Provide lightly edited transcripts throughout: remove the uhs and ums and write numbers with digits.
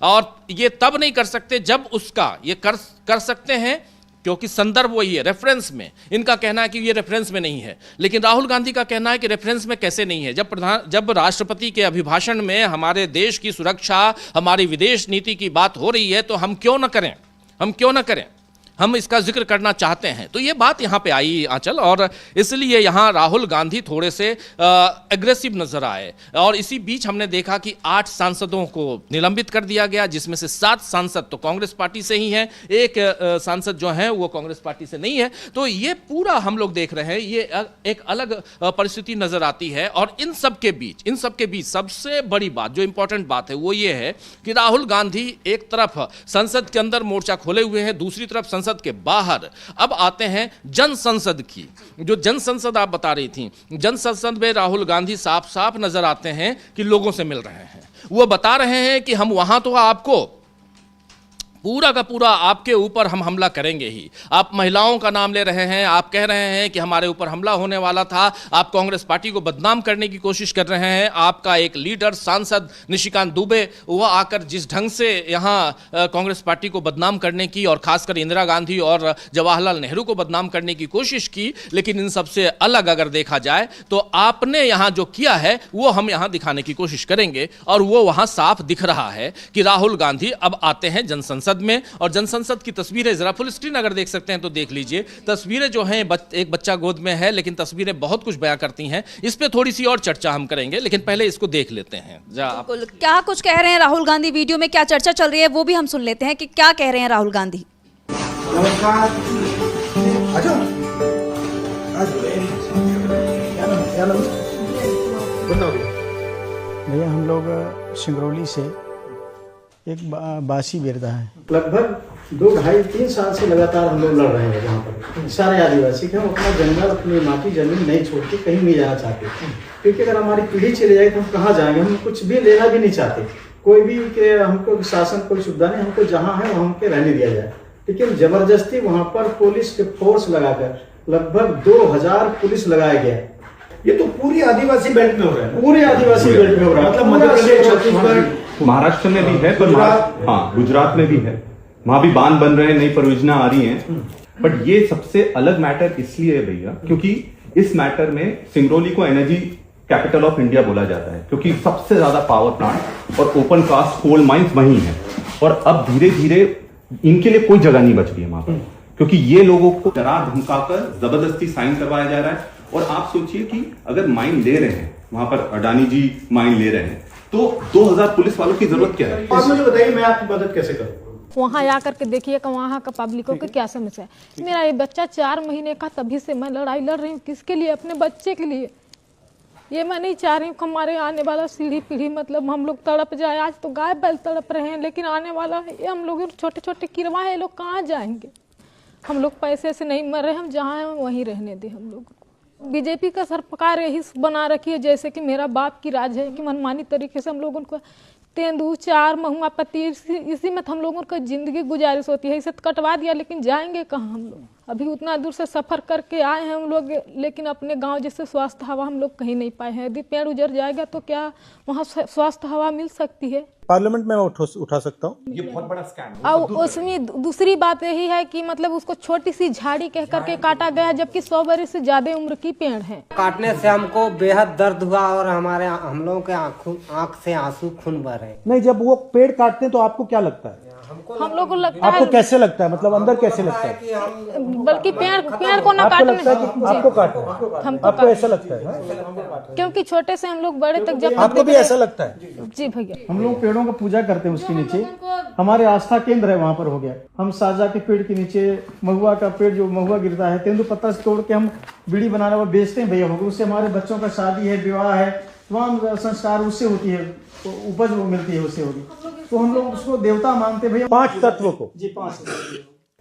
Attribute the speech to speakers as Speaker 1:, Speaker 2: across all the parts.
Speaker 1: और ये तब नहीं कर सकते जब उसका ये कर सकते हैं क्योंकि संदर्भ वही है, रेफरेंस में। इनका कहना है कि ये रेफरेंस में नहीं है, लेकिन राहुल गांधी का कहना है कि रेफरेंस में कैसे नहीं है। जब राष्ट्रपति के अभिभाषण में हमारे देश की सुरक्षा, हमारी विदेश नीति की बात हो रही है तो हम क्यों न करें, हम इसका जिक्र करना चाहते हैं। तो ये बात यहाँ पे आई आंचल, और इसलिए यहाँ राहुल गांधी थोड़े से एग्रेसिव नजर आए। और इसी बीच हमने देखा कि 8 सांसदों को निलंबित कर दिया गया, जिसमें से 7 सांसद तो कांग्रेस पार्टी से ही हैं, एक सांसद जो हैं वो कांग्रेस पार्टी से नहीं है। तो ये पूरा हम लोग देख रहे हैं, ये एक अलग परिस्थिति नजर आती है। और इन सब के बीच सबसे बड़ी बात, जो इंपॉर्टेंट बात है, वो ये है कि राहुल गांधी एक तरफ संसद के अंदर मोर्चा खोले हुए हैं, दूसरी तरफ संसद के बाहर। अब आते हैं जन संसद की, जो जन संसद आप बता रही थी, जन संसद में राहुल गांधी साफ साफ नजर आते हैं कि लोगों से मिल रहे हैं। वो बता रहे हैं कि हम वहां तो आपको पूरा का पूरा आपके ऊपर हम हमला करेंगे ही। आप महिलाओं का नाम ले रहे हैं, आप कह रहे हैं कि हमारे ऊपर हमला होने वाला था, आप कांग्रेस पार्टी को बदनाम करने की कोशिश कर रहे हैं। आपका एक लीडर सांसद निशिकांत दुबे, वह आकर जिस ढंग से यहाँ कांग्रेस पार्टी को बदनाम करने की और खासकर इंदिरा गांधी और जवाहरलाल नेहरू को बदनाम करने की कोशिश की, लेकिन इन सबसे अलग अगर देखा जाए तो आपने यहाँ जो किया है वो हम यहाँ दिखाने की कोशिश करेंगे। और वो वहाँ साफ दिख रहा है कि राहुल गांधी अब आते हैं जनसंसद में। और जनसंसद की तस्वीरें जरा फुल स्क्रीन अगर देख सकते हैं तो देख लीजिए। तस्वीरें जो हैं, एक बच्चा गोद में है, लेकिन तस्वीरें बहुत कुछ बयां करती हैं। इस पे थोड़ी सी और चर्चा हम करेंगे, लेकिन पहले इसको देख लेते हैं।
Speaker 2: क्या कुछ कह रहे हैं राहुल गांधी, वीडियो में क्या चर्चा चल रही है वो भी हम सुन लेते हैं कि क्या कह रहे हैं राहुल गांधी।
Speaker 3: नमस्कार।
Speaker 4: भैया हम लोग सिंगरौली से एक बासी बिरदा है।
Speaker 3: लगभग 2, 2.5, 3 साल से लगातार हम लोग लड़ रहे हैं यहाँ पर। सारे आदिवासी के हम अपना जंगल, अपनी माटी जमीन नहीं छोड़ के कहीं नहीं जाना चाहते, क्योंकि अगर हमारी पीढ़ी चली जाएगी तो हम कहाँ जाएंगे। हम कुछ भी लेना भी नहीं चाहते, कोई भी के हमको शासन कोई सुविधा नहीं, हमको जहाँ है वहाँ हमके रहने दिया जाए। लेकिन जबरदस्ती वहाँ पर पुलिस के फोर्स लगाकर लगभग 2000 पुलिस लगाया गया।
Speaker 5: ये तो पूरी आदिवासी बेल्ट में हो रहा है,
Speaker 3: पूरे आदिवासी बेल्ट में हो रहा है।
Speaker 5: मतलब मध्य प्रदेश, छत्तीसगढ़, महाराष्ट्र में भी है, पर हाँ गुजरात में भी है। वहां भी बांध बन रहे हैं, नई परियोजना आ रही हैं। बट ये सबसे अलग मैटर इसलिए है भैया, क्योंकि इस मैटर में सिंगरौली को एनर्जी कैपिटल ऑफ इंडिया बोला जाता है, क्योंकि सबसे ज्यादा पावर प्लांट और ओपन कास्ट कोल माइंस वहीं है। और अब धीरे धीरे इनके लिए कोई जगह नहीं बच रही है वहां पर, क्योंकि ये लोगों को डरा धमकाकर जबरदस्ती साइन करवाया जा रहा है। और आप सोचिए कि अगर माइन ले रहे हैं, वहां पर अडानी जी माइन ले रहे हैं, तो 2000 पुलिस वालों की जरूरत क्या है?
Speaker 3: आप मुझे बताइए, मैं आपकी मदद कैसे करूं?
Speaker 6: वहाँ आकर के देखिए कि वहाँ का पब्लिकों की क्या समस्या है। मेरा ये बच्चा 4 महीने का, तभी से मैं लड़ाई लड़ रही हूँ। किसके लिए? अपने बच्चे के लिए। ये मैं नहीं चाह रही हूँ कि हमारे आने वाला पीढ़ी मतलब हम लोग तड़प जाए। आज तो गाय बैल तड़प रहे हैं, लेकिन आने वाला ये हम लोग छोटे छोटे किरवा है, लोग कहाँ जाएंगे? हम लोग पैसे से नहीं मर रहे, हम जहाँ हैं वहीं रहने दें। हम लोग बीजेपी का सरकार यही बना रखी है जैसे कि मेरा बाप की राज है, कि मनमानी तरीके से हम लोग उनको तेंदू, चार, महुआ, पति, इसी में हम लोगों को जिंदगी गुजारिश होती है। इसे कटवा दिया, लेकिन जाएंगे कहाँ हम लोग? अभी उतना दूर से सफ़र करके आए हैं हम लोग, लेकिन अपने गांव जैसे स्वास्थ्य हवा हम लोग कहीं नहीं पाए हैं। यदि पेड़ उजड़ जाएगा तो क्या वहाँ स्वास्थ्य हवा मिल सकती है?
Speaker 4: पार्लियामेंट में उठा सकता हूँ।
Speaker 5: ये बहुत बड़ा स्कैम।
Speaker 6: और उसमें दूसरी बात यही है कि मतलब उसको छोटी सी झाड़ी कह करके काटा गया, जबकि 100 वर्ष से ज्यादा उम्र की पेड़ है।
Speaker 7: काटने से हमको बेहद दर्द हुआ और हम लोगों के आँख से आंसू खून बह रहे।
Speaker 4: नहीं, जब वो पेड़ काटते हैं तो आपको क्या लगता है?
Speaker 6: हम लोग को लगता है,
Speaker 4: आपको कैसे लगता है, मतलब अंदर कैसे लगता है?
Speaker 6: बल्कि पेड़ को ना
Speaker 4: आपको
Speaker 6: काटने,
Speaker 4: लगता है कि आपको काटना, आपको ऐसा लगता है?
Speaker 6: क्योंकि छोटे से हम लोग बड़े तक जब
Speaker 4: आपको भी ऐसा लगता है?
Speaker 6: जी भैया,
Speaker 4: हम लोग पेड़ों का पूजा करते हैं, उसके नीचे हमारे आस्था केंद्र है, वहाँ पर हो गया। हम साजा के पेड़ के नीचे महुआ का पेड़, जो महुआ गिरता है, तेंदु पत्ता से तोड़ के हम बीड़ी बनाना वो बेचते हैं भैया। उससे हमारे बच्चों का शादी है, विवाह है, तमाम संस्कार उससे होती है, तो उपज वो मिलती है, उससे होगी। तो हम लोग उसको देवता मानते हैं भैया। 5 तत्व को जी, 5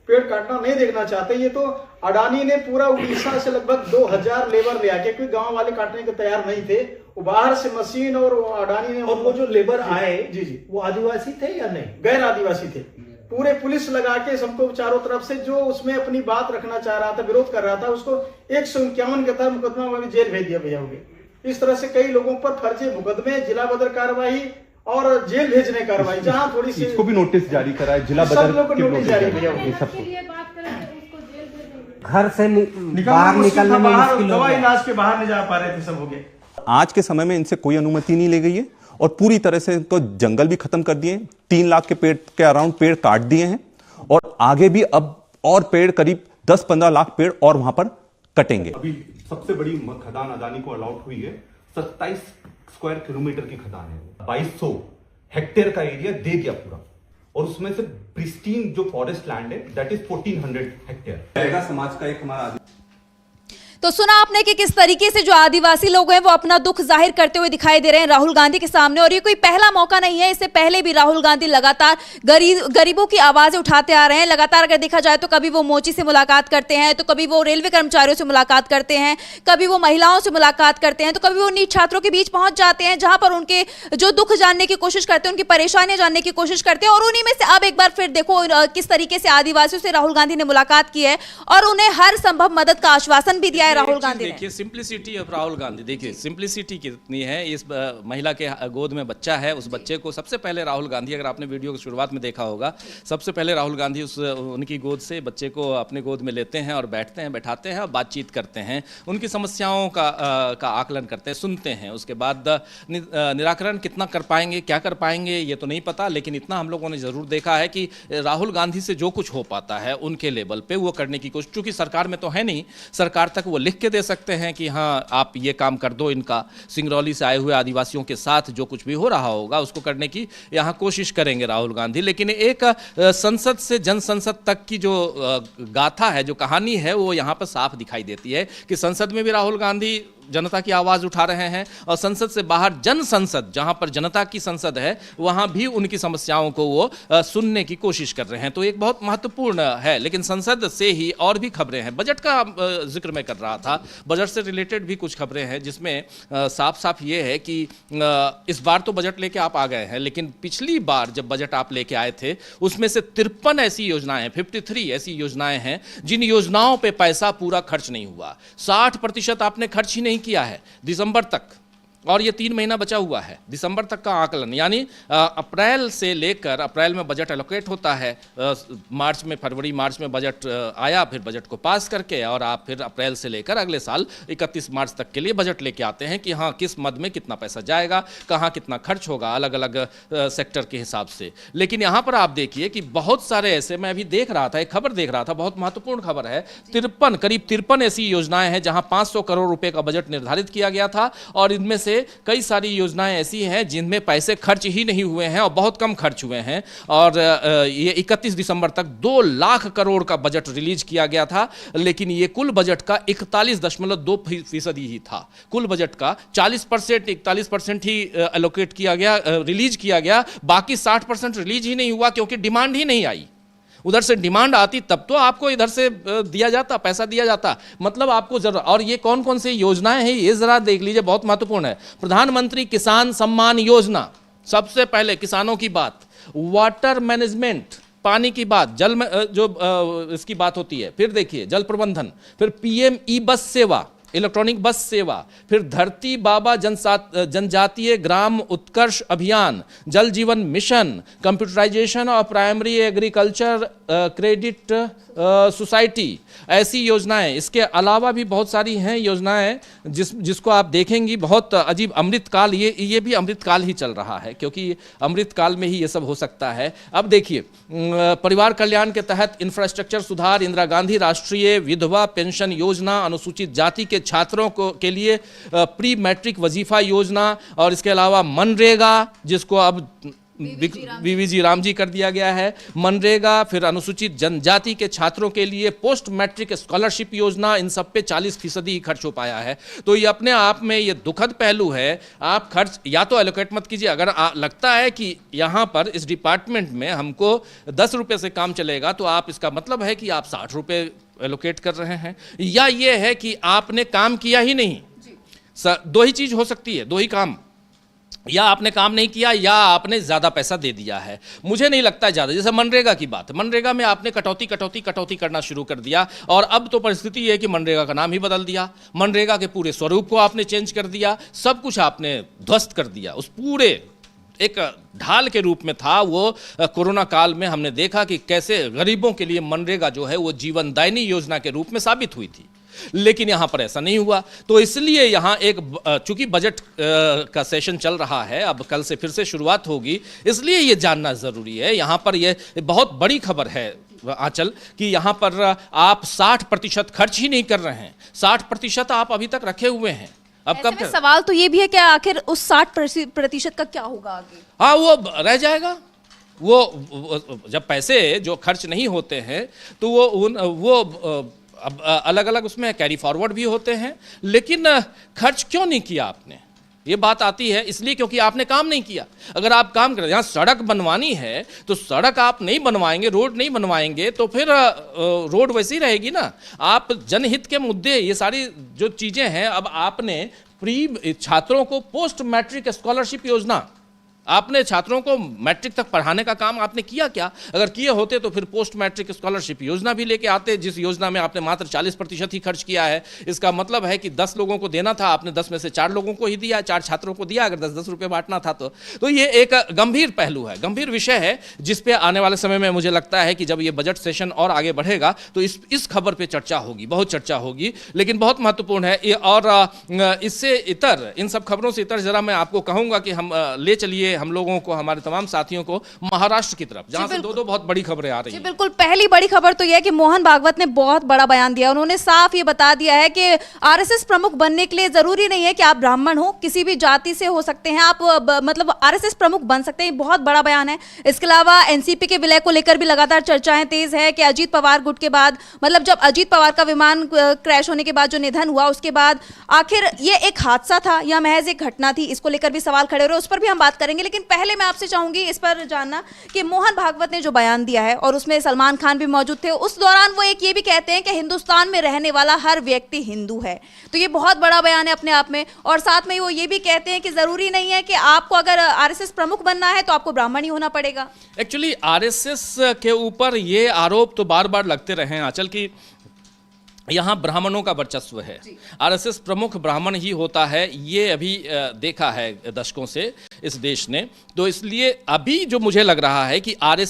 Speaker 3: पेड़ काटना नहीं देखना चाहते। ये तो अडानी ने पूरा उड़ीसा से लगभग 2000 लेबर ले आके, क्योंकि गांव वाले काटने के तैयार नहीं थे, वो बाहर से मशीन और अडानी ने।
Speaker 5: और वो जो लेबर आए
Speaker 3: जी,
Speaker 5: वो आदिवासी थे या नहीं?
Speaker 3: गैर आदिवासी थे। पूरे पुलिस लगा के सबको चारों तरफ से, जो उसमें अपनी बात रखना चाह रहा था, विरोध कर रहा था, उसको 151 के तहत मुकदमा में जेल भेज दिया भैया। इस तरह से कई लोगों पर फर्जी मुकदमे, जिला बदर कार्रवाई और जेल भेजने की कार्रवाई, जहाँ थोड़ी सी
Speaker 5: इसको भी नोटिस जारी करा है, जिला
Speaker 3: सब
Speaker 5: बदर
Speaker 3: लोग को
Speaker 5: की
Speaker 3: नोटिस जारी किया
Speaker 5: ये सब को।
Speaker 7: घर से बाहर
Speaker 3: मुश्किल
Speaker 7: निकलने
Speaker 3: था,
Speaker 7: में
Speaker 3: बाहर
Speaker 7: मुश्किल हो
Speaker 3: दवा
Speaker 7: गया।
Speaker 3: इलाज के बाहर नहीं जा पा रहे थे, सब हो गया।
Speaker 5: आज के समय में इनसे कोई अनुमति नहीं ली गई है और पूरी तरह से इनको जंगल भी खत्म कर दिए हैं। 3 लाख के पेड़ के अराउंड पेड़ काट दिए हैं और आगे भी अब और पेड़ करीब 10-15 लाख पेड़ और वहां पर कटेंगे। अभी सबसे बड़ी खदान अदानी को अलॉट हुई है, 27 स्क्वायर किलोमीटर की खदान है, 2200 हेक्टेयर का एरिया दे दिया पूरा, और उसमें से प्रिस्टीन जो फॉरेस्ट लैंड है दैट इज 1400 हेक्टेयर। समाज का एक हमारा
Speaker 2: तो सुना आपने कि किस तरीके से जो आदिवासी लोग हैं वो अपना दुख जाहिर करते हुए दिखाई दे रहे हैं राहुल गांधी के सामने। और ये कोई पहला मौका नहीं है, इससे पहले भी राहुल गांधी लगातार गरीबों की आवाजें उठाते आ रहे हैं। लगातार अगर देखा जाए तो कभी वो मोची से मुलाकात करते हैं, तो कभी वो रेलवे कर्मचारियों से मुलाकात करते हैं, कभी वो महिलाओं से मुलाकात करते हैं, तो कभी वो नीट छात्रों के बीच पहुंच जाते हैं जहां पर उनके जो दुख जानने की कोशिश करते हैं, उनकी परेशानियां जानने की कोशिश करते हैं। और उन्हीं में से अब एक बार फिर देखो किस तरीके से आदिवासियों से राहुल गांधी ने मुलाकात की है और उन्हें हर संभव मदद का आश्वासन भी दिया है राहुल गांधी ने।
Speaker 1: देखिए सिंप्लिसिटी ऑफ राहुल गांधी, देखिए सिंप्लिसिटी कितनी है। इस महिला के गोद में बच्चा है, उस बच्चे को सबसे पहले राहुल गांधी, अगर आपने वीडियो की शुरुआत में देखा होगा, सबसे पहले राहुल गांधी उनकी गोद से बच्चे को अपने गोद में लेते हैं और बैठते हैं, बैठाते हैं और बातचीत करते हैं, उनकी समस्याओं का आकलन करते हैं, सुनते हैं। उसके बाद निराकरण कितना कर पाएंगे, क्या कर पाएंगे ये तो नहीं पता, लेकिन इतना हम लोगों ने ज़रूर देखा है कि राहुल गांधी से जो कुछ हो पाता है उनके लेवल पे वो करने की कोशिश, चूँकि सरकार में तो है नहीं, सरकार तक वो लिख के दे सकते हैं कि हाँ आप ये काम कर दो, इनका सिंगरौली से आए हुए आदिवासियों के साथ जो कुछ भी हो रहा होगा उसको करने की यहाँ कोशिश करेंगे राहुल गांधी। लेकिन एक संसद से जन संसद तक की जो गाथा है, जो कहानी है, वो यहाँ पर साफ दिखाई देती है कि संसद में भी राहुल गांधी जनता की आवाज़ उठा रहे हैं और संसद से बाहर जन संसद, जहां पर जनता की संसद है, वहां भी उनकी समस्याओं को वो सुनने की कोशिश कर रहे हैं। तो एक बहुत महत्वपूर्ण है। लेकिन संसद से ही और भी खबरें हैं। बजट का जिक्र मैं कर रहा था, बजट से रिलेटेड भी कुछ खबरें हैं जिसमें साफ साफ ये है कि इस बार तो बजट लेके आप आ गए हैं, लेकिन पिछली बार जब बजट आप लेके आए थे उसमें से 53 ऐसी योजनाएं हैं, 53 ऐसी योजनाएं हैं जिन योजनाओं पर पैसा पूरा खर्च नहीं हुआ। 60% आपने खर्च ही नहीं किया है दिसंबर तक, और ये 3 महीना बचा हुआ है दिसंबर तक का आकलन, यानी अप्रैल से लेकर, अप्रैल में बजट एलोकेट होता है, मार्च में, फरवरी मार्च में बजट आया, फिर बजट को पास करके और आप फिर अप्रैल से लेकर अगले साल 31 मार्च तक के लिए बजट लेके आते हैं कि हाँ किस मद में कितना पैसा जाएगा, कहाँ कितना खर्च होगा, अलग अलग सेक्टर के हिसाब से। लेकिन यहाँ पर आप देखिए कि बहुत सारे ऐसे, मैं अभी देख रहा था, एक खबर देख रहा था, बहुत महत्वपूर्ण खबर है, करीब 53 ऐसी योजनाएं हैं जहाँ 500 करोड़ रुपए का बजट निर्धारित किया गया था और इनमें से कई सारी योजनाएं ऐसी हैं जिनमें पैसे खर्च ही नहीं हुए हैं और बहुत कम खर्च हुए हैं। और ये 31 दिसंबर तक 2 लाख करोड़ का बजट रिलीज किया गया था, लेकिन ये कुल बजट का 41.2% ही था। कुल बजट का 41% ही एलोकेट किया गया, रिलीज किया गया, बाकी 60% रिलीज ही नहीं हुआ क्योंकि डिमांड ही नहीं आई। उधर से डिमांड आती तब तो आपको इधर से दिया जाता, पैसा दिया जाता, मतलब आपको जरूर। और ये कौन कौन सी योजनाएं हैं ये जरा देख लीजिए, बहुत महत्वपूर्ण है। प्रधानमंत्री किसान सम्मान योजना, सबसे पहले किसानों की बात, वाटर मैनेजमेंट, पानी की बात, जल में जो इसकी बात होती है, फिर देखिए जल प्रबंधन, फिर PM ई बस सेवा, इलेक्ट्रॉनिक बस सेवा, फिर धरती बाबा जनजातीय ग्राम उत्कर्ष अभियान, जल जीवन मिशन, कंप्यूटराइजेशन और प्राइमरी एग्रीकल्चर क्रेडिट सोसाइटी, ऐसी योजनाएं। इसके अलावा भी बहुत सारी हैं योजनाएं जिसको आप देखेंगी, बहुत अजीब। अमृतकाल, ये भी अमृतकाल ही चल रहा है क्योंकि अमृतकाल में ही ये सब हो सकता है। अब देखिए, परिवार कल्याण के तहत इंफ्रास्ट्रक्चर सुधार, इंदिरा गांधी राष्ट्रीय विधवा पेंशन योजना, अनुसूचित जाति के छात्रों के लिए प्री मैट्रिक वजीफा योजना, और इसके अलावा मनरेगा, जिसको अब वीवीजी राम जी कर दिया गया है, मनरेगा, फिर अनुसूचित जनजाति के छात्रों के लिए पोस्ट मैट्रिक स्कॉलरशिप योजना, इन सब पे 40% ही खर्च हो पाया है। तो ये अपने आप में ये दुखद पहलू है। आप खर्च या तो एलोकेट मत कीजिए, अगर लगता है कि यहाँ पर इस डिपार्टमेंट में हमको 10 रुपये से काम चलेगा तो आप, इसका मतलब है कि आप 60 रुपये एलोकेट कर रहे हैं, या ये है कि आपने काम किया ही नहीं। दो ही चीज़ हो सकती है, दो ही काम, या आपने काम नहीं किया या आपने ज़्यादा पैसा दे दिया है। मुझे नहीं लगता है ज़्यादा। जैसे मनरेगा की बात, मनरेगा में आपने कटौती करना शुरू कर दिया और अब तो परिस्थिति ये है कि मनरेगा का नाम ही बदल दिया, मनरेगा के पूरे स्वरूप को आपने चेंज कर दिया, सब कुछ आपने ध्वस्त कर दिया, उस पूरे एक ढाल के रूप में था। वो कोरोना काल में हमने देखा कि कैसे गरीबों के लिए मनरेगा जो है वो जीवनदायिनी योजना के रूप में साबित हुई थी, लेकिन यहाँ पर ऐसा नहीं हुआ। तो इसलिए यहाँ चूंकि बजट का सेशन चल रहा है, अब कल से फिर से शुरुआत होगी, इसलिए ये जानना ज़रूरी है। यहाँ पर ये बहुत बड़ी खबर है आंचल कि यहाँ पर आप 60% खर्च ही नहीं कर रहे हैं, 60% आप अभी तक रखे हुए हैं। अब
Speaker 2: ऐसे
Speaker 1: कब
Speaker 2: में सवाल तो ये भी है कि आखिर उस 60% का क्या होगा आगे?
Speaker 1: हाँ, वो रह जाएगा। वो जब पैसे जो खर्च नहीं होते हैं तो वो अब अलग अलग उसमें कैरी फॉरवर्ड भी होते हैं, लेकिन खर्च क्यों नहीं किया आपने, ये बात आती है। इसलिए क्योंकि आपने काम नहीं किया। अगर आप काम करें, यहाँ सड़क बनवानी है तो सड़क आप नहीं बनवाएंगे, रोड नहीं बनवाएंगे तो फिर रोड वैसी रहेगी ना। आप जनहित के मुद्दे, ये सारी जो चीज़ें हैं, अब आपने प्री छात्रों को पोस्ट मैट्रिक स्कॉलरशिप योजना, आपने छात्रों को मैट्रिक तक पढ़ाने का काम आपने किया क्या? अगर किए होते तो फिर पोस्ट मैट्रिक स्कॉलरशिप योजना भी लेके आते, जिस योजना में आपने मात्र 40% ही खर्च किया है। इसका मतलब है कि 10 लोगों को देना था, आपने 10 में से 4 लोगों को ही दिया, 4 छात्रों को दिया। अगर 10-10 रुपये बांटना था तो ये एक गंभीर पहलू है, गंभीर विषय है, जिस पे आने वाले समय में मुझे लगता है कि जब ये बजट सेशन और आगे बढ़ेगा तो इस खबर पर चर्चा होगी, बहुत चर्चा होगी, लेकिन बहुत महत्वपूर्ण है। और इससे इतर, इन सब खबरों से इतर, जरा मैं आपको कहूँगा कि हम ले चलिए हम लोगों को, हमारे तमाम साथियों को महाराष्ट्र की तरफ, जहां से दो बहुत बड़ी खबरें आ रही हैं।
Speaker 2: बिल्कुल, पहली बड़ी खबर तो यह है कि मोहन भागवत ने बहुत बड़ा बयान दिया। उन्होंने साफ ये बता दिया है कि आरएसएस प्रमुख बनने के लिए जरूरी नहीं है कि आप ब्राह्मण हो, किसी भी जाति से हो सकते हैं आप, मतलब आरएसएस प्रमुख बन सकते हैं। बहुत बड़ा बयान है। इसके अलावा एनसीपी के विलय को लेकर भी लगातार चर्चाएं तेज है कि अजीत पवार गुट के बाद, मतलब जब अजीत पवार का विमान क्रैश होने के बाद जो निधन हुआ, उसके बाद आखिर ये एक हादसा था या महज एक घटना थी, इसको लेकर भी सवाल खड़े हो रहे, उस पर भी हम बात करेंगे। लेकिन पहले मैं आपसे चाहूंगी इस पर जानना कि मोहन भागवत ने जो बयान दिया है, और उसमें सलमान खान भी मौजूद थे, उस दौरान वो एक ये भी कहते हैं कि हिंदुस्तान में रहने वाला हर व्यक्ति हिंदू है। तो ये बहुत बड़ा बयान है अपने आप में। और साथ में वो ये भी कहते हैं कि जरूरी नहीं है कि आपको अगर आरएसएस प्रमुख बनना है तो आपको ब्राह्मण ही होना पड़ेगा।
Speaker 1: एक्चुअली आरएसएस के ऊपर ये आरोप तो बार बार लगते रहे हैं आंचल की यहाँ ब्राह्मणों का वर्चस्व है, आरएसएस प्रमुख ब्राह्मण ही होता है, ये अभी देखा है दशकों से इस देश ने। तो इसलिए अभी जो मुझे लग रहा है कि आरएसएस